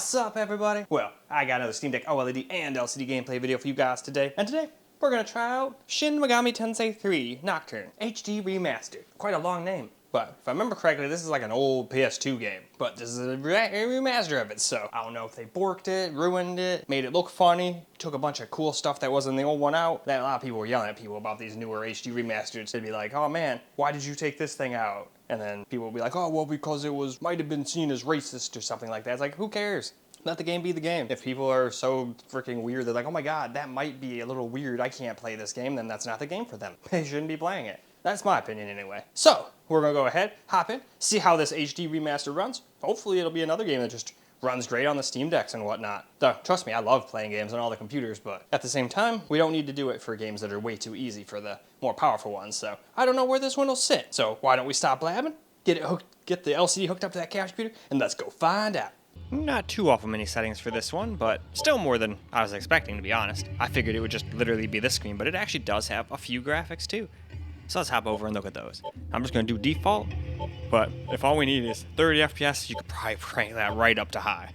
What's up, everybody? Well, I got another Steam Deck OLED and LCD gameplay video for you guys today. And today, we're gonna try out Shin Megami Tensei 3 Nocturne HD Remastered. Quite a long name. But if I remember correctly, this is like an old PS2 game. But this is a remaster of it, so I don't know if they borked it, ruined it, made it look funny, took a bunch of cool stuff that was in the old one out. That a lot of people were yelling at people about these newer HD remasters. They'd be like, oh man, why did you take this thing out? And then people would be like, oh, well, because it might have been seen as racist or something like that. It's like, who cares? Let the game be the game. If people are so freaking weird, they're like, oh my god, that might be a little weird, I can't play this game, then that's not the game for them. They shouldn't be playing it. That's my opinion anyway. So, we're gonna go ahead, hop in, see how this HD remaster runs. Hopefully it'll be another game that just runs great on the Steam Decks and whatnot. Though, trust me, I love playing games on all the computers, but at the same time, we don't need to do it for games that are way too easy for the more powerful ones, so I don't know where this one will sit. So why don't we stop blabbing, get the LCD hooked up to that couch computer, and let's go find out. Not too awful many settings for this one, but still more than I was expecting, to be honest. I figured it would just literally be this screen, but it actually does have a few graphics too. So let's hop over and look at those. I'm just gonna do default, but if all we need is 30 FPS, you could probably crank that right up to high.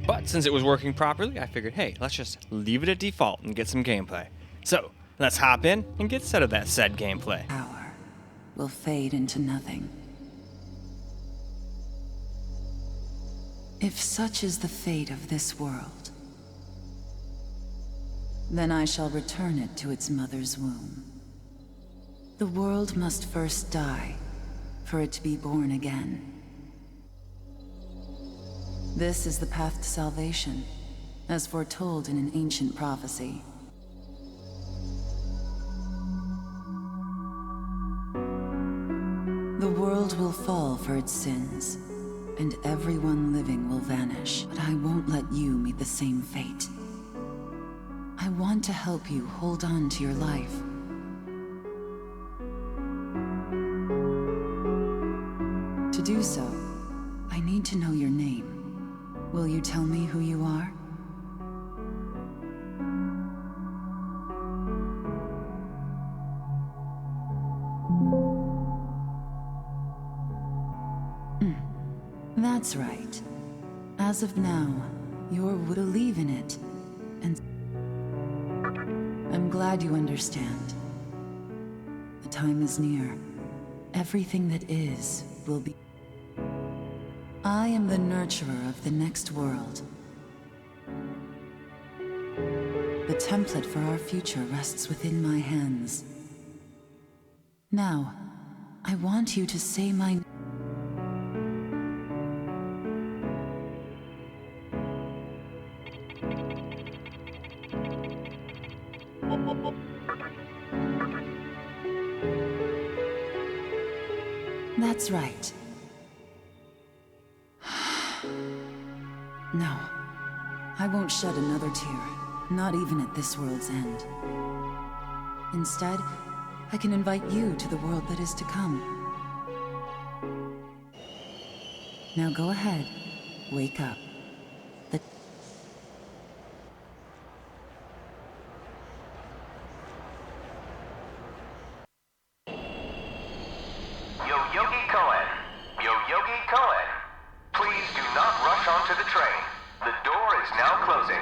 But since it was working properly, I figured, hey, let's just leave it at default and get some gameplay. So let's hop in and get set of that said gameplay. Power will fade into nothing. If such is the fate of this world, then I shall return it to its mother's womb. The world must first die for it to be born again. This is the path to salvation, as foretold in an ancient prophecy. The world will fall for its sins, and everyone living will vanish. But I won't let you meet the same fate. I want to help you hold on to your life. To do so, I need to know your name. Will you tell me who you are? That's right. As of now, you're to believe in it, and I'm glad you understand. The time is near. Everything that is will be. I am the nurturer of the next world. The template for our future rests within my hands. Now, I want you to say my name. That's right. No, I won't shed another tear, not even at this world's end. Instead, I can invite you to the world that is to come. Now go ahead, wake up. Please do not rush onto the train. The door is now closing.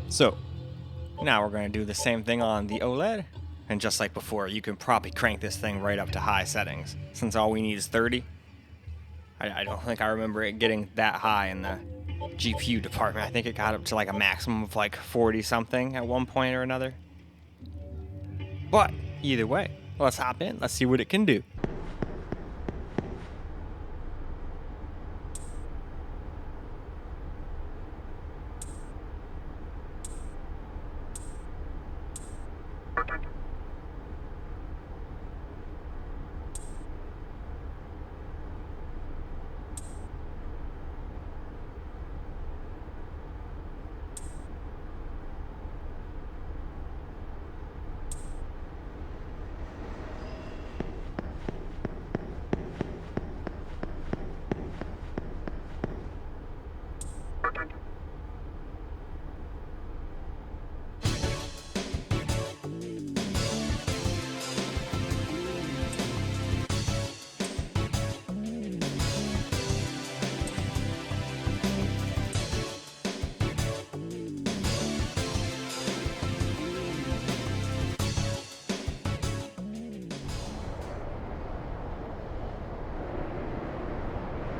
So, now we're going to do the same thing on the OLED. And just like before, you can probably crank this thing right up to high settings. Since all we need is 30. I don't think I remember it getting that high in the GPU department. I think it got up to like a maximum of like 40 something at one point or another. But either way, let's hop in. Let's see what it can do.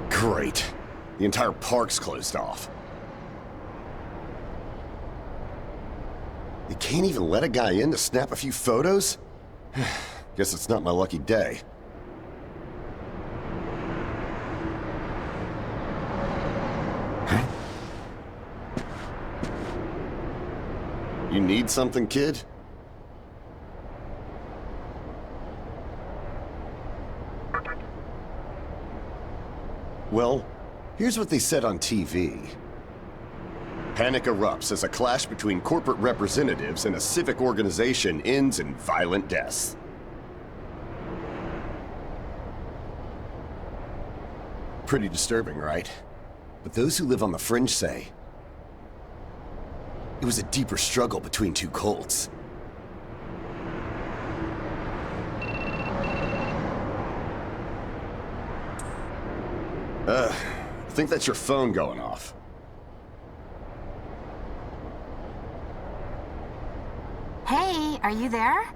Great. The entire park's closed off. They can't even let a guy in to snap a few photos? Guess it's not my lucky day. Huh? You need something, kid? Well, here's what they said on TV. Panic erupts as a clash between corporate representatives and a civic organization ends in violent deaths. Pretty disturbing, right? But those who live on the fringe say it was a deeper struggle between two cults. I think that's your phone going off. Hey, are you there?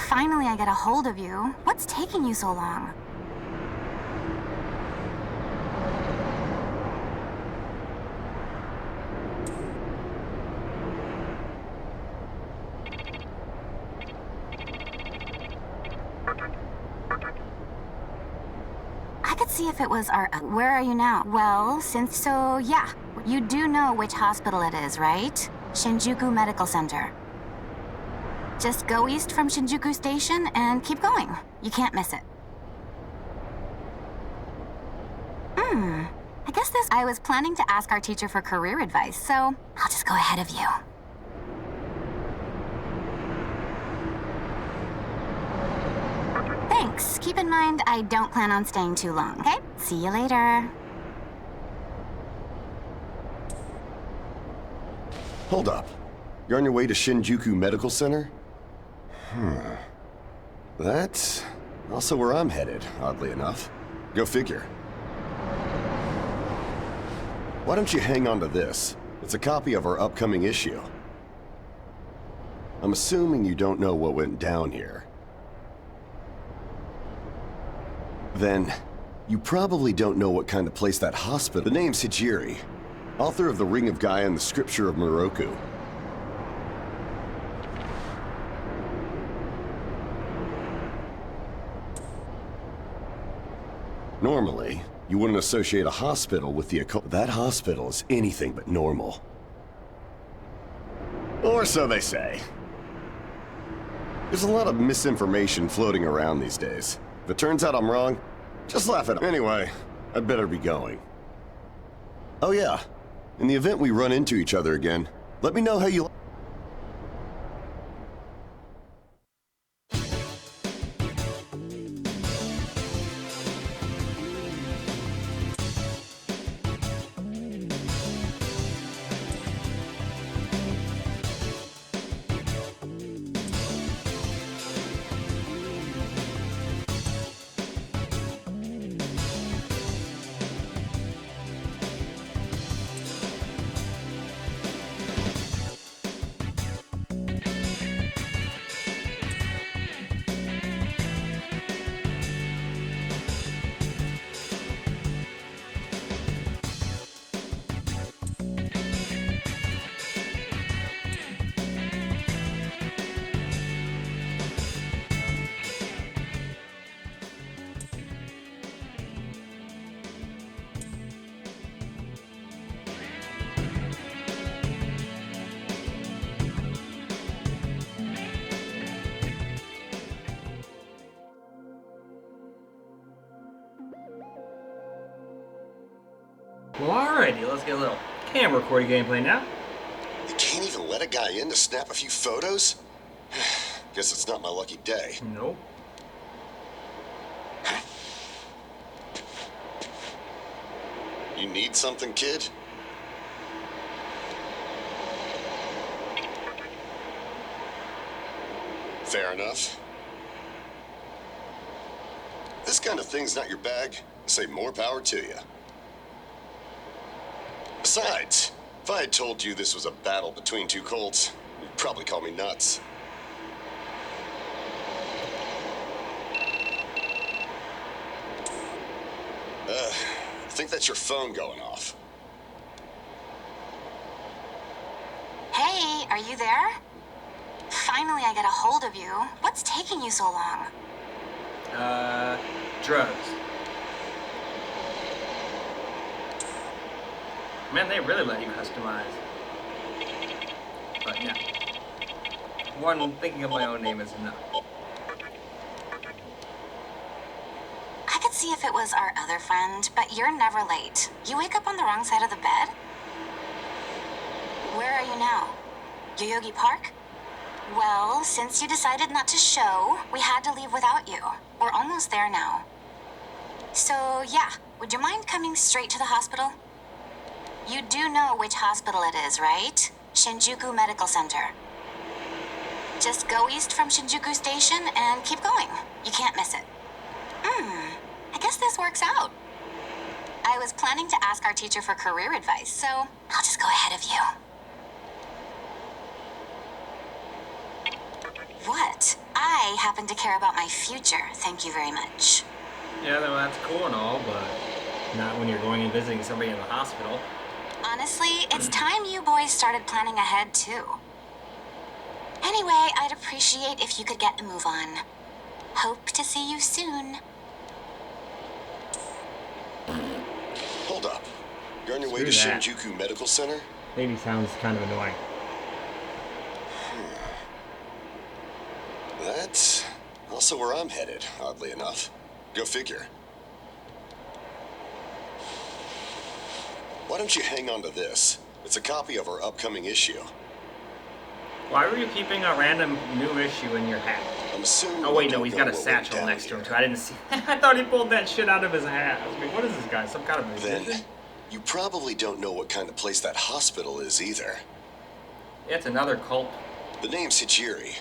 Finally, I get a hold of you. What's taking you so long? I could see if it was our... Where are you now? Well, since so, yeah. You do know which hospital it is, right? Shinjuku Medical Center. Just go east from Shinjuku Station and keep going. You can't miss it. I guess I was planning to ask our teacher for career advice, so I'll just go ahead of you. Thanks. Keep in mind, I don't plan on staying too long, okay? See you later. Hold up. You're on your way to Shinjuku Medical Center? That's also where I'm headed, oddly enough. Go figure. Why don't you hang on to this? It's a copy of our upcoming issue. I'm assuming you don't know what went down here. Then, you probably don't know what kind of place that hospital... The name's Hijiri, author of The Ring of Gaia and the Scripture of Moroku. Normally, you wouldn't associate a hospital with the occult. That hospital is anything but normal. Or so they say. There's a lot of misinformation floating around these days. If it turns out I'm wrong, just laugh at it. Anyway, I'd better be going. Oh yeah, in the event we run into each other again, let me know how you... Alrighty, let's get a little camera recording gameplay now. You can't even let a guy in to snap a few photos? Guess it's not my lucky day. Nope. You need something, kid? Fair enough. This kind of thing's not your bag. Say more power to you. Besides, if I had told you this was a battle between two Colts, you'd probably call me nuts. I think that's your phone going off. Hey, are you there? Finally, I get a hold of you. What's taking you so long? Drugs. Man, they really let you customize. But yeah. One, thinking of my own name is enough. I could see if it was our other friend, but you're never late. You wake up on the wrong side of the bed? Where are you now? Yoyogi Park? Well, since you decided not to show, we had to leave without you. We're almost there now. So, yeah, would you mind coming straight to the hospital? You do know which hospital it is, right? Shinjuku Medical Center. Just go east from Shinjuku Station and keep going. You can't miss it. I guess this works out. I was planning to ask our teacher for career advice, so I'll just go ahead of you. What? I happen to care about my future, thank you very much. Yeah, well, that's cool and all, but not when you're going and visiting somebody in the hospital. Honestly, it's time you boys started planning ahead, too. Anyway, I'd appreciate if you could get a move on. Hope to see you soon. Hold up. You're on your way to Screw that. Shinjuku Medical Center? Lady sounds kind of annoying. That's also where I'm headed, oddly enough. Go figure. Why don't you hang on to this? It's a copy of our upcoming issue. Why were you keeping a random new issue in your hat? I'm assuming. Oh wait, no, we he's don't got a know what went satchel down next to him here. too. I didn't see. I thought he pulled that shit out of his hat. I was like, what is this guy? Some kind of musician? Then, you probably don't know what kind of place that hospital is either. It's another cult. The name's Hijiri,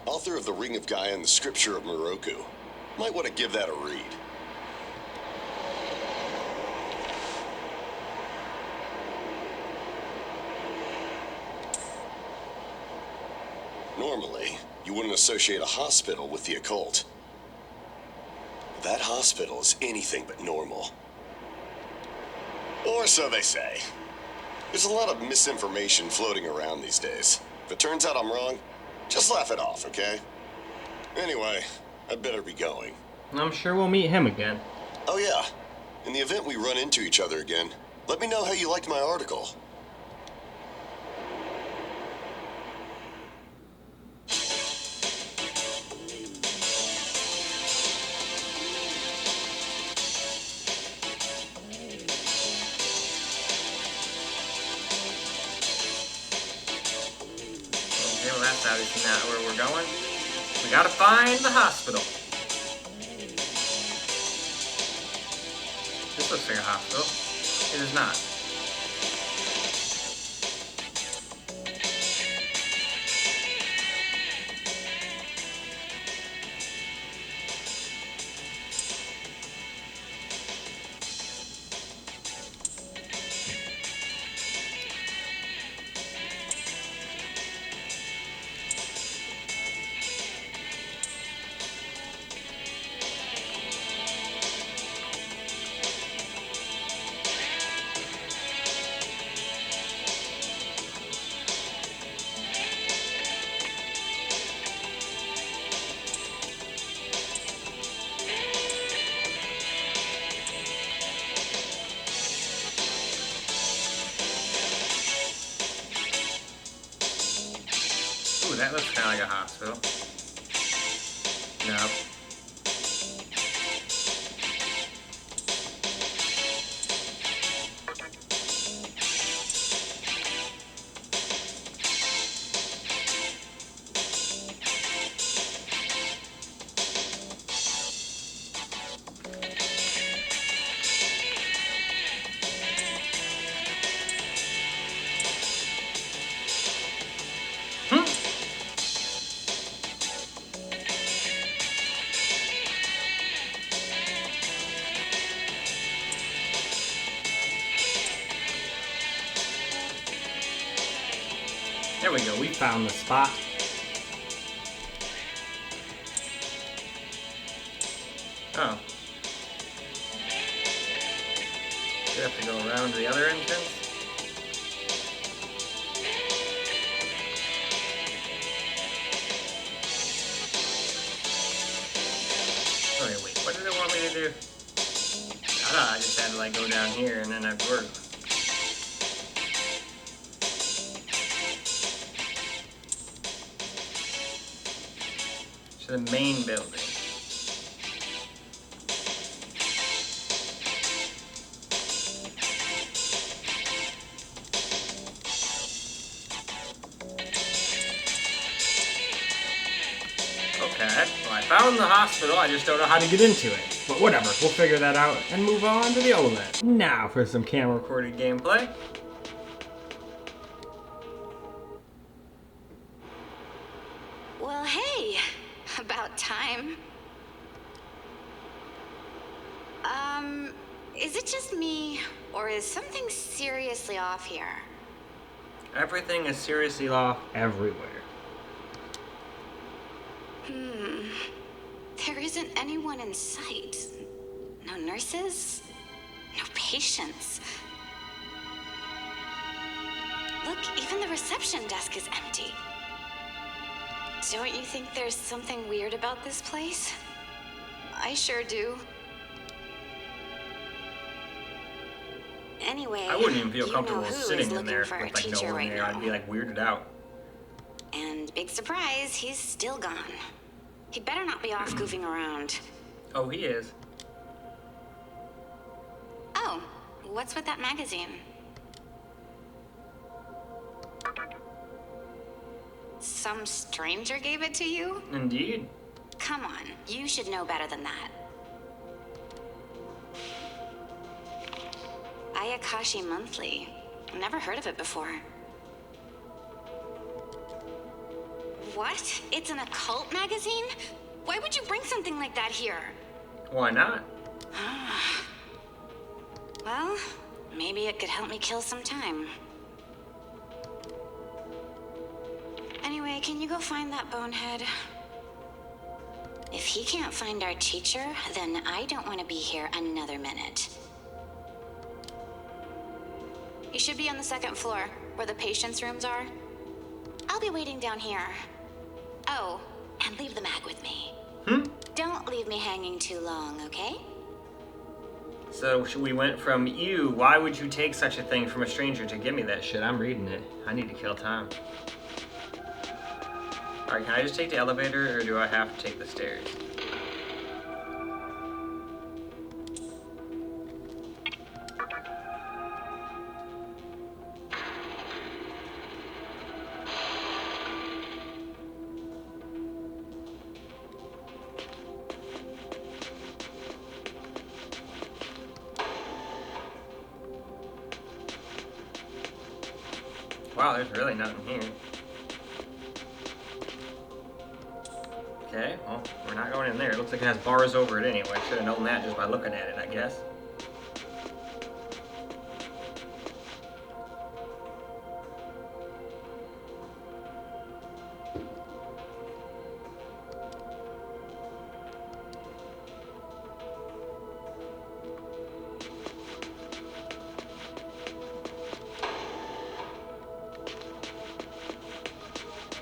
author of The Ring of Gaia and the Scripture of Moroku. Might want to give that a read. Normally, you wouldn't associate a hospital with the occult. That hospital is anything but normal. Or so they say. There's a lot of misinformation floating around these days. If it turns out I'm wrong, just laugh it off, okay? Anyway, I'd better be going. I'm sure we'll meet him again. Oh yeah, in the event we run into each other again, let me know how you liked my article. Okay, well that's obviously not where we're going. We gotta find the hospital. This looks like a hospital. It is not. Ooh, that looks kind of like a hospital. Nope. we go. We found the spot. Oh. We have to go around to the other entrance? Okay, wait, what did it want me to do? I thought I just had to like go down here and then I'd work. To the main building. Okay, well I found the hospital, I just don't know how to get into it. But whatever, we'll figure that out and move on to the OLED. Now for some camera recorded gameplay. Well, hey, about time. Is it just me, or is something seriously off here? Everything is seriously off everywhere. There isn't anyone in sight. No nurses, no patients. Look, even the reception desk is empty. Don't you think there's something weird about this place? I sure do. Anyway, I wouldn't even feel you comfortable know who sitting is in looking there for a with like no teacher one right there. now. I'd be like weirded out. And big surprise, he's still gone. He'd better not be off goofing around. Oh, he is. Oh, what's with that magazine? Some stranger gave it to you? Indeed. Come on, you should know better than that. Ayakashi Monthly. Never heard of it before. What? It's an occult magazine? Why would you bring something like that here? Why not? Well, maybe it could help me kill some time. Anyway, can you go find that bonehead? If he can't find our teacher, then I don't want to be here another minute. You should be on the second floor, where the patients' rooms are. I'll be waiting down here. Oh, and leave the mag with me. Don't leave me hanging too long, okay? So we went from you, why would you take such a thing from a stranger to give me that shit? I'm reading it. I need to kill time. Alright, can I just take the elevator or do I have to take the stairs? Wow, there's really nothing here. Okay, well, we're not going in there. It looks like it has bars over it anyway. Should have known that just by looking at it, I guess.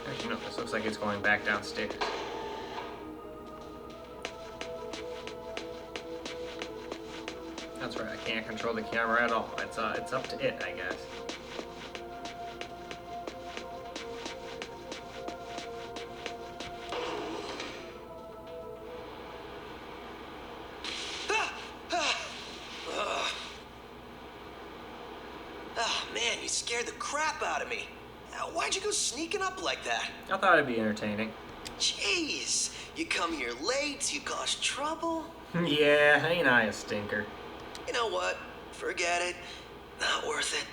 Actually, no, this looks like it's going back downstairs. That's right, I can't control the camera at all. It's up to it, I guess. Oh man, you scared the crap out of me. Why'd you go sneaking up like that? I thought it'd be entertaining. Jeez, you come here late, you cause trouble. Yeah, ain't I a stinker? You know what? Forget it. Not worth it.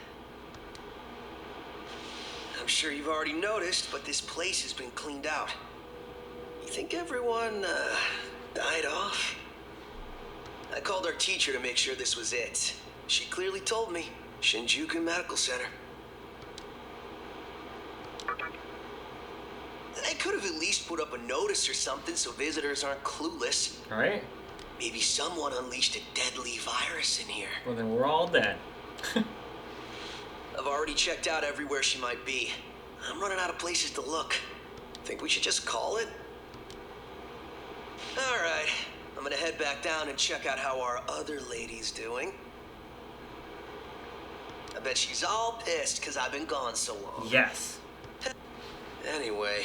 I'm sure you've already noticed, but this place has been cleaned out. You think everyone, died off? I called our teacher to make sure this was it. She clearly told me. Shinjuku Medical Center. could have at least put up a notice or something so visitors aren't clueless. Right? Maybe someone unleashed a deadly virus in here. Well, then we're all dead. I've already checked out everywhere she might be. I'm running out of places to look. Think we should just call it? Alright, I'm gonna head back down and check out how our other lady's doing. I bet she's all pissed because I've been gone so long. Yes. Anyway,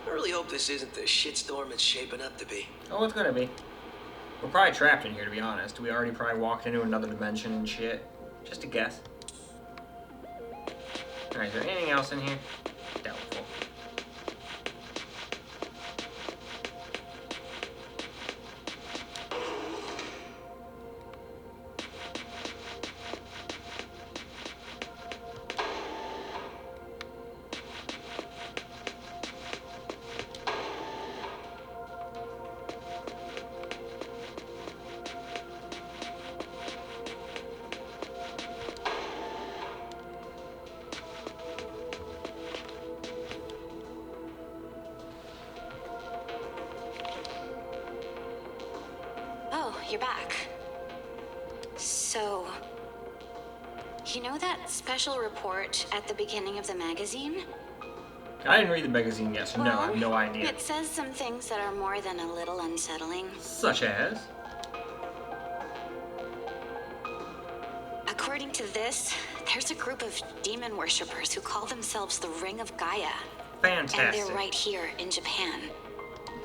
I really hope this isn't the shitstorm it's shaping up to be. Oh, it's gonna be. We're probably trapped in here, to be honest. We already probably walked into another dimension and shit. Just a guess. Alright, is there anything else in here? Doubtful. You're back. So, you know that special report at the beginning of the magazine? I didn't read the magazine yet, so no, I have no idea. It says some things that are more than a little unsettling. Such as? According to this, there's a group of demon worshippers who call themselves the Ring of Gaia. Fantastic. And they're right here in Japan.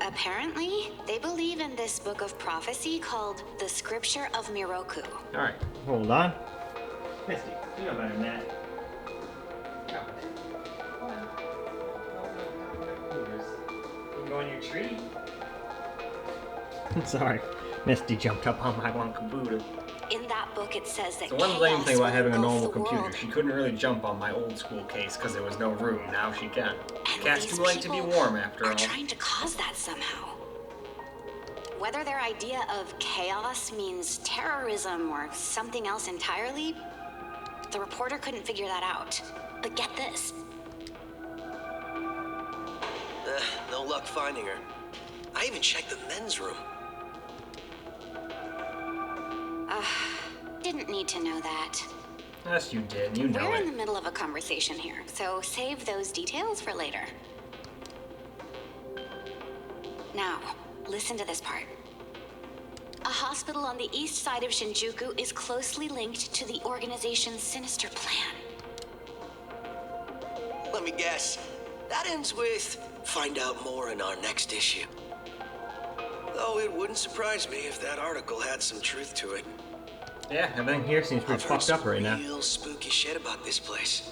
Apparently, they believe in this book of prophecy called the Scripture of Miroku. Alright, hold on. Misty, you know better than that. You go on your tree? Sorry, Misty jumped up on my one computer. In that book, it says that So one lame thing about having a normal computer, world. she couldn't really jump on my old school case because there was no room. Now she can. And Cat's these too light to be people warm after are all. trying to cause that somehow. Whether their idea of chaos means terrorism or something else entirely, the reporter couldn't figure that out. But get this. No luck finding her. I even checked the men's room. Didn't need to know that. Yes, you did. You know We're in it. the middle of a conversation here, so save those details for later. Now, listen to this part. A hospital on the east side of Shinjuku is closely linked to the organization's sinister plan. Let me guess. That ends with find out more in our next issue. Though it wouldn't surprise me if that article had some truth to it. Yeah, everything here seems pretty I've heard fucked up some right now. real spooky shit about this place.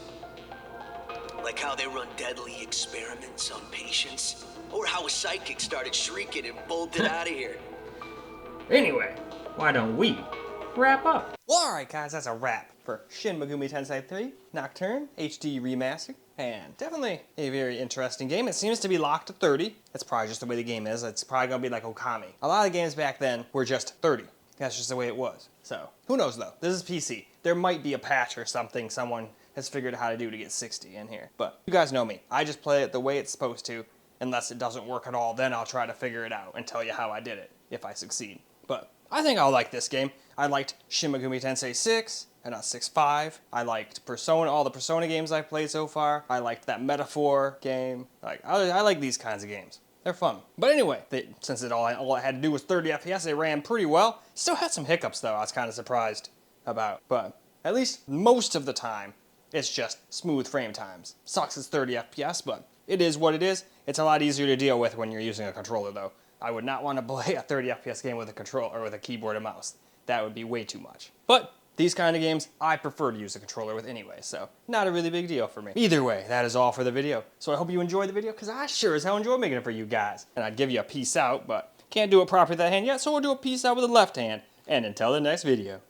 Like how they run deadly experiments on patients, or how a psychic started shrieking and bolted out of here. Anyway, why don't we wrap up? Well, alright guys, that's a wrap for Shin Megami Tensei 3 Nocturne HD Remaster. And definitely a very interesting game. It seems to be locked to 30. That's probably just the way the game is. It's probably going to be like Okami. A lot of the games back then were just 30. That's just the way it was. So, who knows though? This is PC. There might be a patch or something someone has figured out how to do to get 60 in here. But you guys know me. I just play it the way it's supposed to. Unless it doesn't work at all, then I'll try to figure it out and tell you how I did it, if I succeed. But I think I'll like this game. I liked Shin Megami Tensei 6, and not 6.5. I liked Persona, all the Persona games I've played so far. I liked that Metaphor game. I like these kinds of games. They're fun. But anyway, since all it had to do was 30 FPS, they ran pretty well. Still had some hiccups though, I was kind of surprised about. But at least most of the time, it's just smooth frame times. Sucks it's 30 FPS, but it is what it is. It's a lot easier to deal with when you're using a controller though. I would not want to play a 30 FPS game with a controller or with a keyboard and mouse. That would be way too much. But these kind of games, I prefer to use a controller with anyway, so not a really big deal for me. Either way, that is all for the video. So I hope you enjoyed the video, because I sure as hell enjoyed making it for you guys. And I'd give you a peace out, but can't do it properly with that hand yet, so we'll do a peace out with the left hand. And until the next video.